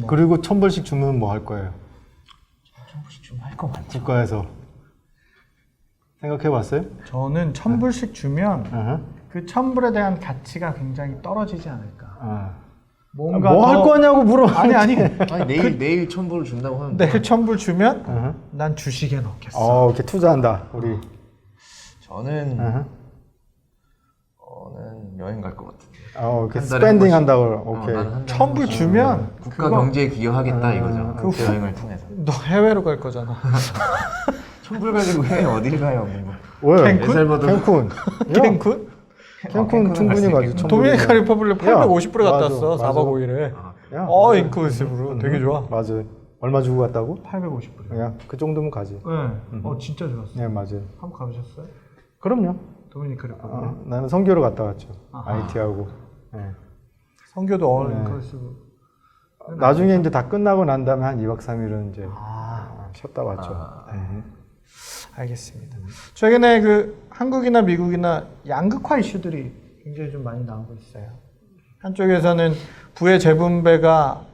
뭐. 그리고 1,000불씩 주면 뭐 할 거예요? 1,000불씩 주면 할 거 많죠. 국가에서 생각해봤어요? 저는 1,000불씩 주면 그 1,000불에 대한 가치가 굉장히 떨어지지 않을까. 뭔가 뭐 할 거냐고 물어. 아니 아니 내일 1,000불을 준다고 하면 내일 1,000불 주면 난 주식에 넣겠어. 이렇게 투자한다 우리. 저는 여행 갈 것 같은데. 이렇게 한 달에 스pen딩 한 한다고. 번씩. 오케이. 나는 한 달에 1,000불 한 번씩 주면 국가 경제에 기여하겠다 이거죠. 그 여행을 통해서. 너 해외로 갈 거잖아. 1,000불 가지고 해외 어딜 가요? 왜? 캔쿤? 캔쿤. 캔쿤? 캔쿤 충분히 가지. 도미니카 리퍼블릭 850불에 갔다 왔어. 맞아. 4박 5일에. 인클루시브로 되게 좋아. 맞아. 얼마 주고 갔다고? 850불. 그냥 그 정도면 가지. 네. 진짜 좋았어. 네, 맞아요. 한번 가보셨어요? 그럼요. 도미니카 리퍼블릭. 나는 선교로 갔다 왔죠. IT하고. 네. 선교도 all inclusive. 나중에 이제 다 끝나고 난 다음에 한 2박 3일은 이제 쉬었다 왔죠. 알겠습니다. 최근에 그 한국이나 미국이나 양극화 이슈들이 굉장히 좀 많이 나오고 있어요. 한쪽에서는 부의 재분배가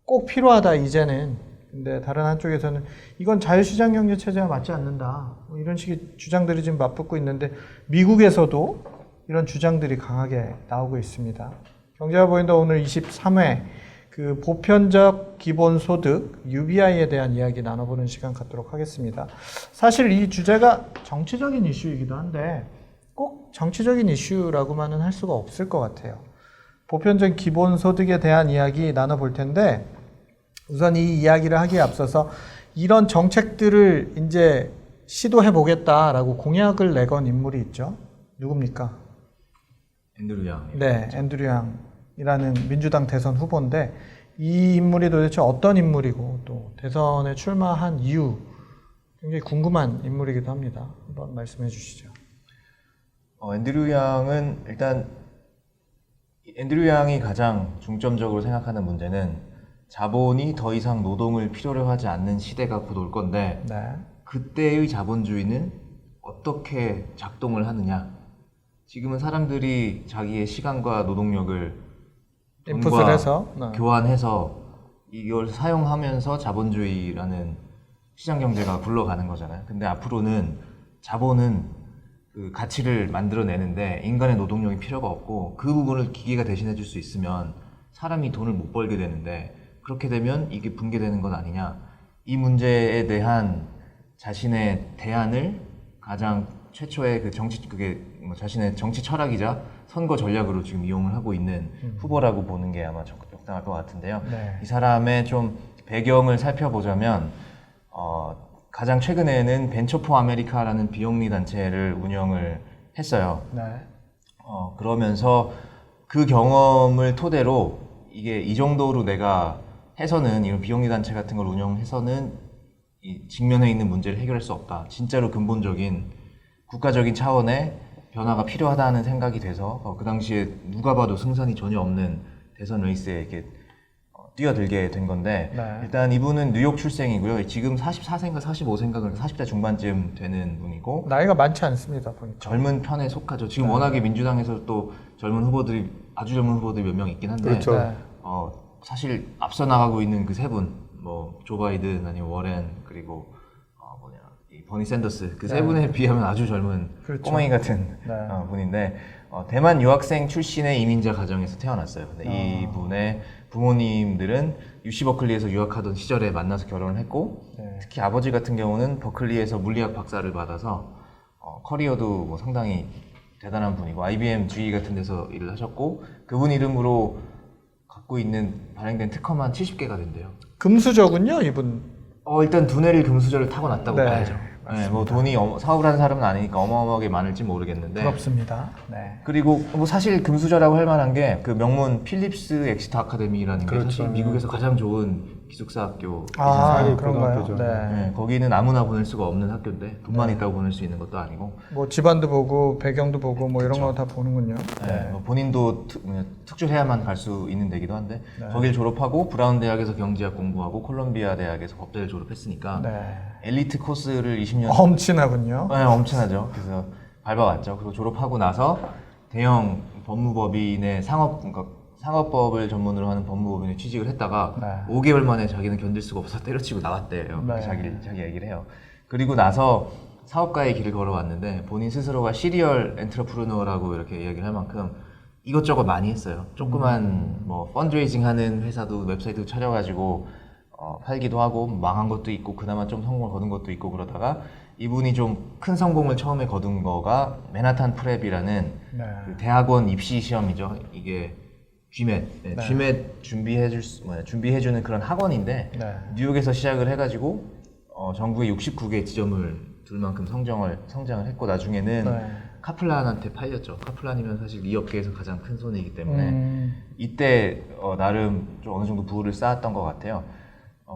꼭 필요하다 이제는. 근데 다른 한쪽에서는 이건 자유시장 경제 체제와 맞지 않는다. 뭐 이런 식의 주장들이 지금 맞붙고 있는데 미국에서도 이런 주장들이 강하게 나오고 있습니다. 경제와 보인다 오늘 23회 그 보편적 기본소득 UBI에 대한 이야기 나눠보는 시간 갖도록 하겠습니다. 사실 이 주제가 정치적인 이슈이기도 한데 꼭 정치적인 이슈라고만은 할 수가 없을 것 같아요. 보편적 기본소득에 대한 이야기 나눠볼 텐데 우선 이 이야기를 하기에 앞서서 이런 정책들을 이제 시도해 보겠다라고 공약을 내건 인물이 있죠. 누굽니까? 앤드류 양. 네, 앤드류 양이라는 민주당 대선 후보인데 이 인물이 도대체 어떤 인물이고 또 대선에 출마한 이유 굉장히 궁금한 인물이기도 합니다. 한번 말씀해 주시죠. 앤드류 양은 일단 앤드류 양이 가장 중점적으로 생각하는 문제는 자본이 더 이상 노동을 필요로 하지 않는 시대가 곧 올 건데 그때의 자본주의는 어떻게 작동을 하느냐. 지금은 사람들이 자기의 시간과 노동력을 인풋을 해서 교환해서 이걸 사용하면서 자본주의라는 시장 경제가 굴러가는 거잖아요. 근데 앞으로는 자본은 그 가치를 만들어내는데 인간의 노동력이 필요가 없고 그 부분을 기계가 대신해 줄 수 있으면 사람이 돈을 못 벌게 되는데 그렇게 되면 이게 붕괴되는 건 아니냐. 이 문제에 대한 자신의 대안을 가장 최초의 그게 자신의 정치 철학이자 선거 전략으로 지금 이용을 하고 있는 후보라고 보는 게 아마 적당할 것 같은데요. 이 사람의 좀 배경을 살펴보자면 가장 최근에는 벤처 포 아메리카라는 비영리 단체를 운영을 했어요. 그러면서 그 경험을 토대로 이게 이 정도로 내가 해서는 이런 비영리 단체 같은 걸 운영해서는 이 직면해 있는 문제를 해결할 수 없다. 진짜로 근본적인 국가적인 차원의 변화가 필요하다는 생각이 돼서 그 당시에 누가 봐도 승산이 전혀 없는 대선 레이스에 이렇게 뛰어들게 된 건데 일단 이분은 뉴욕 출생이고요. 지금 44세인가 45세인가 그러니까 40대 중반쯤 되는 분이고 나이가 많지 않습니다. 보니까. 젊은 편에 속하죠. 지금 워낙에 민주당에서 또 젊은 후보들이 아주 젊은 후보들이 몇 명 있긴 한데 사실 앞서 나가고 있는 그 세 분, 뭐 조 바이든 아니면 워렌 그리고 이 버니 샌더스 그 세 분에 비하면 아주 젊은 꼬맹이 같은 분인데 대만 유학생 출신의 이민자 가정에서 태어났어요. 근데 이분의 부모님들은 UC 버클리에서 유학하던 시절에 만나서 결혼을 했고 특히 아버지 같은 경우는 버클리에서 물리학 박사를 받아서 커리어도 뭐 상당히 대단한 분이고 IBM GE 같은 데서 일을 하셨고 그분 이름으로 갖고 있는 발행된 특허만 한 70개가 된대요. 금수저군요, 이분. 일단 두뇌를 금수저를 타고났다고 네, 봐야죠. 네, 뭐 돈이 사업을 하는 사람은 아니니까 어마어마하게 많을지 모르겠는데. 부럽습니다. 네. 그리고 뭐 사실 금수저라고 할 만한 게 그 명문 필립스 엑시터 아카데미라는 게 사실 미국에서 가장 좋은 기숙사 학교. 그런가요? 네, 거기는 아무나 보낼 수가 없는 학교인데 돈만 있다고 보낼 수 있는 것도 아니고. 뭐 집안도 보고 배경도 보고 뭐 이런 거 다 보는군요. 뭐 본인도 특출해야만 갈 수 있는 데기도 한데 거길 졸업하고 브라운 대학에서 경제학 공부하고 콜롬비아 대학에서 법대를 졸업했으니까 엘리트 코스를 20년 엄친하군요. 네, 엄청나죠. 그래서 밟아왔죠. 그리고 졸업하고 나서 대형 법무법인의 상업법을 전문으로 하는 법무법인에 취직을 했다가 네. 5개월 만에 자기는 견딜 수가 없어서 때려치고 나왔대요. 네. 자기 얘기를 해요. 그리고 나서 사업가의 길을 걸어왔는데 본인 스스로가 시리얼 엔트러프르너라고 이렇게 이야기를 할 만큼 이것저것 많이 했어요. 조그만 뭐 펀드레이징 하는 회사도 웹사이트 차려가지고 팔기도 하고 망한 것도 있고 그나마 좀 성공을 거둔 것도 있고 그러다가 이분이 좀 큰 성공을 처음에 거둔 거가 맨하탄 프랩이라는 네. 그 대학원 입시 시험이죠. 이게 GMAT, 네. GMAT 준비해주는 그런 학원인데 네. 뉴욕에서 시작을 해가지고 전국에 69개 지점을 둘 만큼 성장을 했고 나중에는 네. 카플란한테 팔렸죠. 카플란이면 사실 이 업계에서 가장 큰 손이기 때문에 이때 나름 좀 어느 정도 부를 쌓았던 것 같아요.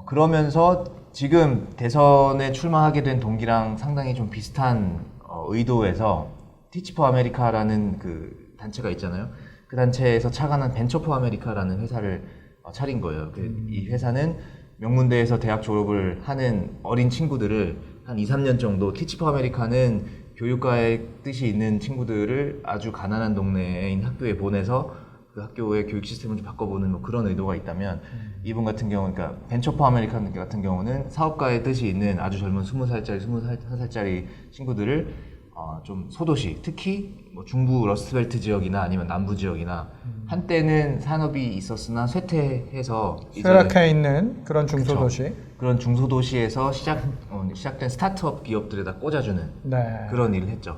그러면서 지금 대선에 출마하게 된 동기랑 상당히 좀 비슷한 의도에서 티치 포 아메리카라는 그 단체가 있잖아요. 그 단체에서 착안한 벤처 포 아메리카라는 회사를 차린 거예요. 이 회사는 명문대에서 대학 졸업을 하는 어린 친구들을 한 2, 3년 정도 티치 포 아메리카는 교육과의 뜻이 있는 친구들을 아주 가난한 동네에 있는 학교에 보내서 그 학교의 교육 시스템을 좀 바꿔보는 뭐 그런 의도가 있다면 이분 같은 경우, 그러니까 벤처 포 아메리카 같은 경우는 사업가의 뜻이 있는 아주 젊은 20살짜리, 21살짜리 친구들을 좀 소도시, 특히 뭐 중부 러스트벨트 지역이나 아니면 남부 지역이나 한때는 산업이 있었으나 쇠퇴해서 쇠락해 있는 그런 중소도시. 그쵸. 그런 중소도시에서 시작된 스타트업 기업들에다 꽂아주는 네. 그런 일을 했죠.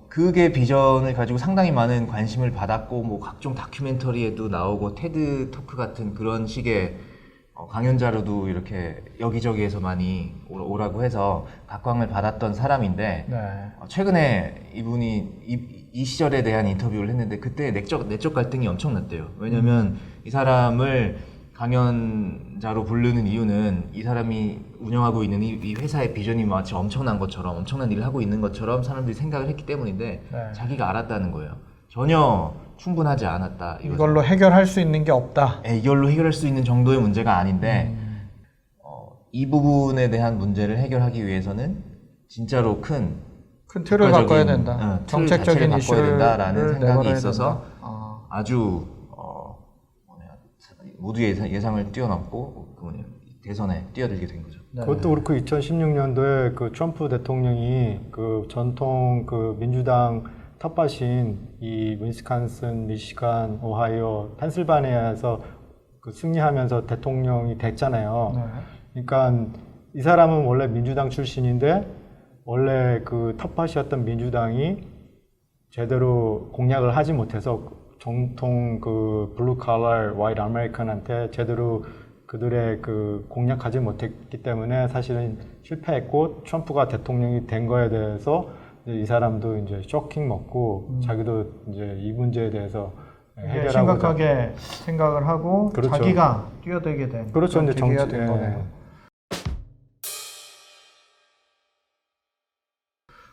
그게 비전을 가지고 상당히 많은 관심을 받았고 뭐 각종 다큐멘터리에도 나오고 테드 토크 같은 그런 식의 강연자로도 이렇게 여기저기에서 많이 오라고 해서 각광을 받았던 사람인데 네. 최근에 이분이 이 시절에 대한 인터뷰를 했는데 그때 내적 갈등이 엄청났대요. 왜냐면 이 사람을 강연자로 부르는 이유는 이 사람이 운영하고 있는 이 회사의 비전이 마치 엄청난 것처럼 엄청난 일을 하고 있는 것처럼 사람들이 생각을 했기 때문인데 네. 자기가 알았다는 거예요. 전혀 충분하지 않았다. 이거죠. 이걸로 해결할 수 있는 게 없다. 이걸로 해결할 수 있는 정도의 문제가 아닌데 이 부분에 대한 문제를 해결하기 위해서는 진짜로 큰 틀을 바꿔야 된다. 틀 정책적인 자체를 이슈를 바꿔야 된다라는 생각이 내걸어야 있어서 된다. 아주 모두의 예상을 뛰어넘고 대선에 뛰어들게 된 거죠. 네. 그것도 그렇고 2016년도에 그 트럼프 대통령이 그 전통 그 민주당 텃밭인 이 위스콘신, 미시간, 오하이오, 펜실바니아에서 그 승리하면서 대통령이 됐잖아요. 네. 그러니까 이 사람은 원래 민주당 출신인데 원래 그 텃밭이었던 민주당이 제대로 공약을 하지 못해서 정통 그 블루 칼라 화이트 아메리칸한테 제대로 그들의 그 공략하지 못했기 때문에 사실은 실패했고 트럼프가 대통령이 된 거에 대해서 이 사람도 이제 쇼킹 먹고 자기도 이제 이 문제에 대해서 해결하고 심각하게 생각을 하고 그렇죠. 자기가 뛰어들게 된 그렇죠. 그런 이제 계기가 된 거네요.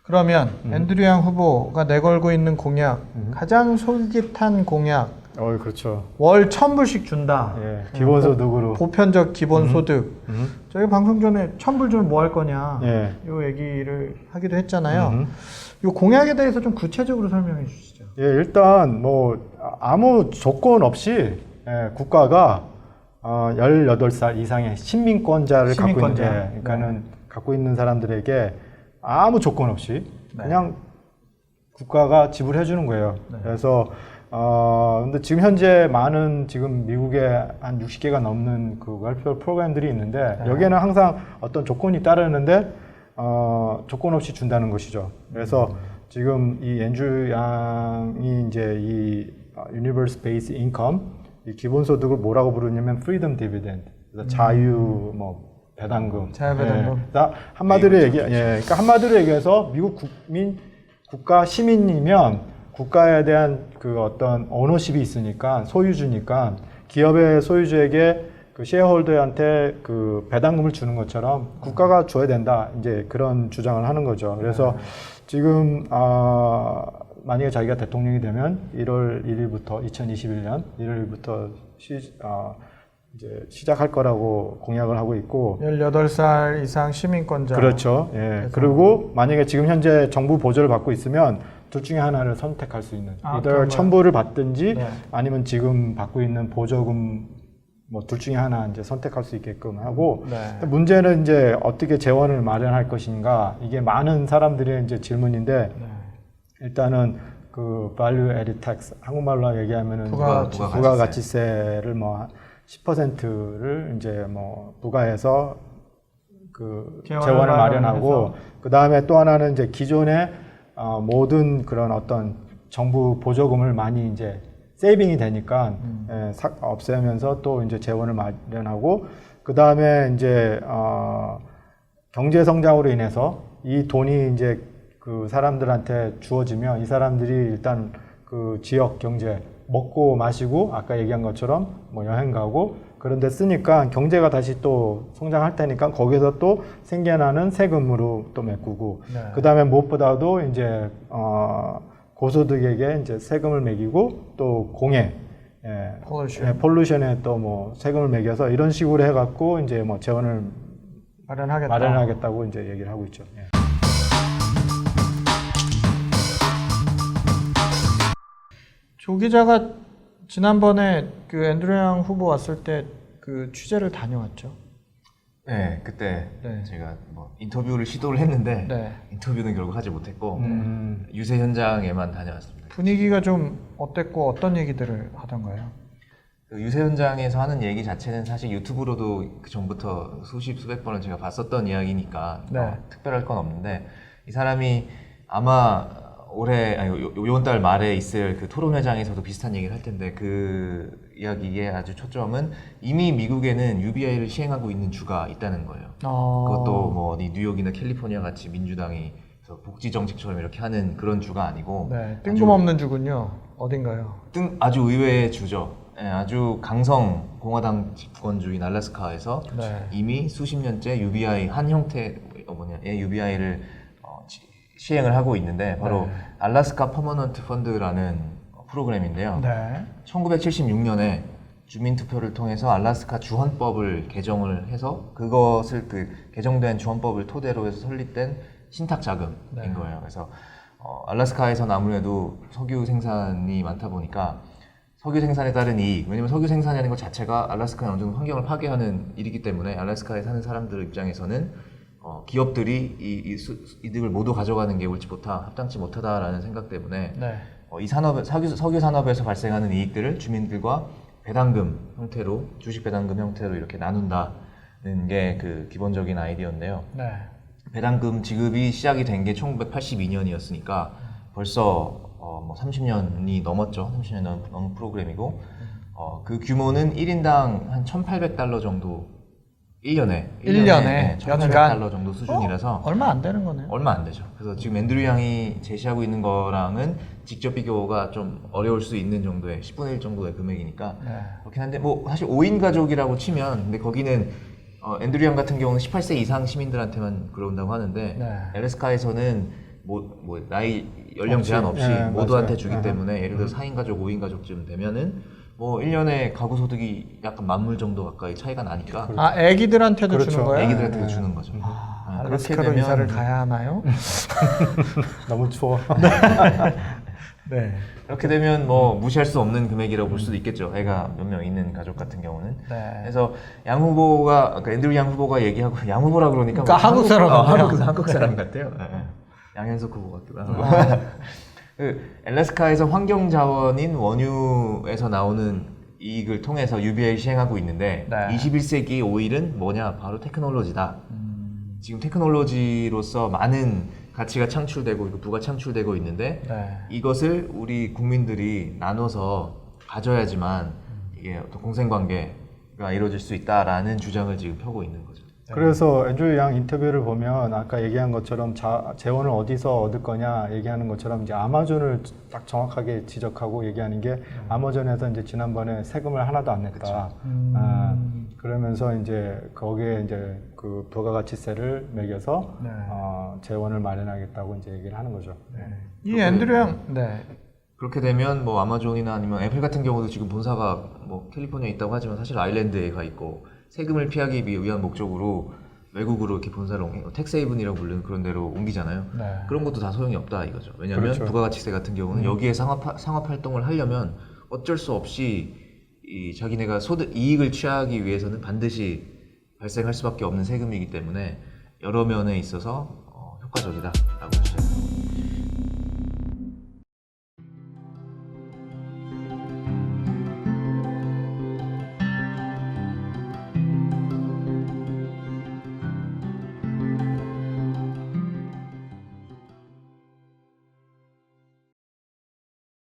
그러면 앤드류 양 후보가 내걸고 있는 공약 가장 솔깃한 공약 그렇죠. 월 1,000불씩 준다. 예, 기본소득으로. 보편적 기본소득. 저희 방송 전에 1,000불 주면 뭐 할 거냐. 예. 요 얘기를 하기도 했잖아요. 요 공약에 대해서 좀 구체적으로 설명해 주시죠. 예, 일단 뭐 아무 조건 없이 국가가 18살 이상의 시민권자를 갖고 있는, 그러니까는 갖고 있는 사람들에게 아무 조건 없이 그냥 국가가 지불해 주는 거예요. 그래서 근데 지금 현재 많은 지금 미국에 한 60개가 넘는 그 웰페어 프로그램들이 있는데 여기에는 항상 어떤 조건이 따르는데 조건 없이 준다는 것이죠. 그래서 지금 이 앤드류 양이 이제 이 Universal Basic Income 이 기본소득을 뭐라고 부르냐면 Freedom Dividend, 그래서 자유 뭐 배당금. 자유배당금. 한마디로 그러니까 한마디로 얘기해서 미국 국민, 국가 시민이면 국가에 대한 그 어떤 오너십이 있으니까 소유주니까 기업의 소유주에게 그 셰어홀더한테 그 배당금을 주는 것처럼 국가가 줘야 된다. 이제 그런 주장을 하는 거죠. 그래서 지금 만약에 자기가 대통령이 되면 1월 1일부터 2021년 1월부터 이제 시작할 거라고 공약을 하고 있고 18살 이상 시민권자. 그렇죠. 예. 그리고 만약에 지금 현재 정부 보조를 받고 있으면 둘 중에 하나를 선택할 수 있는 그런 either 거요? 첨부를 받든지 네. 아니면 지금 받고 있는 보조금 뭐 둘 중에 하나 이제 선택할 수 있게끔 하고 네. 문제는 이제 어떻게 재원을 마련할 것인가 이게 많은 사람들의 이제 질문인데 네. 일단은 그 value added tax 한국말로 얘기하면은 부가가치세. 부가가치세를 뭐 10%를 이제 뭐 부과해서 그 재원을 마련하고 그 다음에 또 하나는 이제 기존의 모든 그런 어떤 정부 보조금을 많이 이제 세이빙이 되니까 없애면서 또 이제 재원을 마련하고 그 다음에 이제 경제 성장으로 인해서 이 돈이 이제 그 사람들한테 주어지면 이 사람들이 일단 그 지역 경제 먹고 마시고 아까 얘기한 것처럼 뭐 여행 가고 그런 데 쓰니까 경제가 다시 또 성장할 테니까 거기서 또 생겨나는 세금으로 또 메꾸고 네. 그 다음에 무엇보다도 이제 고소득에게 이제 세금을 매기고 또 공해 폴루션에 또 뭐 세금을 매겨서 이런 식으로 해갖고 이제 뭐 재원을 마련하겠다고 이제 얘기를 하고 있죠. 예. 조 기자가 지난번에 그 앤드류 양 후보 왔을 때 그 취재를 다녀왔죠. 네, 그때 네. 제가 뭐 인터뷰를 시도를 했는데 네. 인터뷰는 결국 하지 못했고 유세 현장에만 다녀왔습니다. 분위기가 좀 어땠고 어떤 얘기들을 하던가요? 그 유세 현장에서 하는 얘기 자체는 사실 유튜브로도 그 전부터 수백 번을 제가 봤었던 이야기니까 네. 특별할 건 없는데 이 사람이 아마 이번 달 말에 있을 그 토론회장에서도 비슷한 얘기를 할 텐데 그 이야기의 아주 초점은 이미 미국에는 UBI를 시행하고 있는 주가 있다는 거예요. 그것도 뭐 뉴욕이나 캘리포니아 같이 민주당이 복지 정책처럼 이렇게 하는 그런 주가 아니고 네, 뜬금없는 주군요. 어딘가요? 아주 의외의 주죠. 네, 아주 강성 공화당 집권주인 알래스카에서 네. 이미 수십 년째 UBI 한 형태의 UBI를 시행을 하고 있는데 바로 알래스카 퍼머넌트 펀드라는 프로그램인데요. 네. 1976년에 주민투표를 통해서 알래스카 주헌법을 개정을 해서 그것을 그 개정된 주헌법을 토대로 해서 설립된 신탁 자금인 거예요. 그래서 알래스카에서는 아무래도 석유 생산이 많다 보니까 석유 생산에 따른 이익, 왜냐면 석유 생산이라는 것 자체가 알래스카의 어느 정도 환경을 파괴하는 일이기 때문에 알래스카에 사는 사람들 입장에서는 기업들이 이 이득을 모두 가져가는 게 옳지 못하, 합당치 못하다라는 생각 때문에 네. 이 석유 산업에서 발생하는 이익들을 주민들과 배당금 형태로, 주식 배당금 형태로 이렇게 나눈다는 게 그 기본적인 아이디어인데요. 네. 배당금 지급이 시작이 된 게 1982년이었으니까 벌써 뭐 30년이 넘었죠. 30년 넘은 프로그램이고 그 규모는 1인당 한 $1,800 정도 1년에 연간? $1,800 정도 수준이라서 얼마 안 되는 거네요. 얼마 안 되죠. 그래서 지금 앤드류 양이 제시하고 있는 거랑은 직접 비교가 좀 어려울 수 있는 정도의 10분의 1 정도의 금액이니까 네. 그렇긴 한데 뭐 사실 5인 가족이라고 치면 근데 거기는 앤드류 양 같은 경우는 18세 이상 시민들한테만 그런다고 하는데 네. 알래스카에서는 뭐 나이 연령 제한 없이 모두한테 맞아요. 주기 때문에 예를 들어 4인 가족, 5인 가족쯤 되면은 뭐 1년에 가구 소득이 약간 만물 정도 가까이 차이가 나니까 애기들한테도 그렇죠. 주는 거예요? 애기들한테도 주는 거죠. 알래스카로 이사를 가야 하나요? 너무 추워. 네. 그렇게 되면 뭐 무시할 수 없는 금액이라고 볼 수도 있겠죠. 애가 몇 명 있는 가족 같은 경우는. 네. 그래서 양 후보가, 그러니까 앤드류 양 후보가 얘기하고 양 후보라 그러니까 그러니까 한국 사람 같아요. 한국 사람 같아요. 네. 양현석 후보 같기도 하고. 그 알래스카에서 환경 자원인 원유에서 나오는 이익을 통해서 UBI를 시행하고 있는데 네. 21세기 오일은 뭐냐? 바로 테크놀로지다. 지금 테크놀로지로서 많은 가치가 창출되고 부가 창출되고 있는데 네. 이것을 우리 국민들이 나눠서 가져야지만 이게 어떤 공생관계가 이루어질 수 있다라는 주장을 지금 펴고 있는 거죠. 그래서 앤드류 양 인터뷰를 보면 아까 얘기한 것처럼 재원을 어디서 얻을 거냐 얘기하는 것처럼 이제 아마존을 딱 정확하게 지적하고 얘기하는 게 아마존에서 이제 지난번에 세금을 하나도 안 냈다. 그러면서 이제 거기에 이제 그 부가가치세를 매겨서 네. 재원을 마련하겠다고 이제 얘기를 하는 거죠. 이 앤드류 양, 네. 그렇게 되면 뭐 아마존이나 아니면 애플 같은 경우도 지금 본사가 뭐 캘리포니아에 있다고 하지만 사실 아일랜드에 가 있고 세금을 피하기 위한 목적으로 외국으로 이렇게 본사를 텍세이븐이라고 부르는 그런 데로 옮기잖아요. 네. 그런 것도 다 소용이 없다 이거죠. 왜냐하면 그렇죠. 부가가치세 같은 경우는 여기에 상업 활동을 하려면 어쩔 수 없이 이 자기네가 이익을 취하기 위해서는 반드시 발생할 수밖에 없는 세금이기 때문에 여러 면에 있어서 효과적이다라고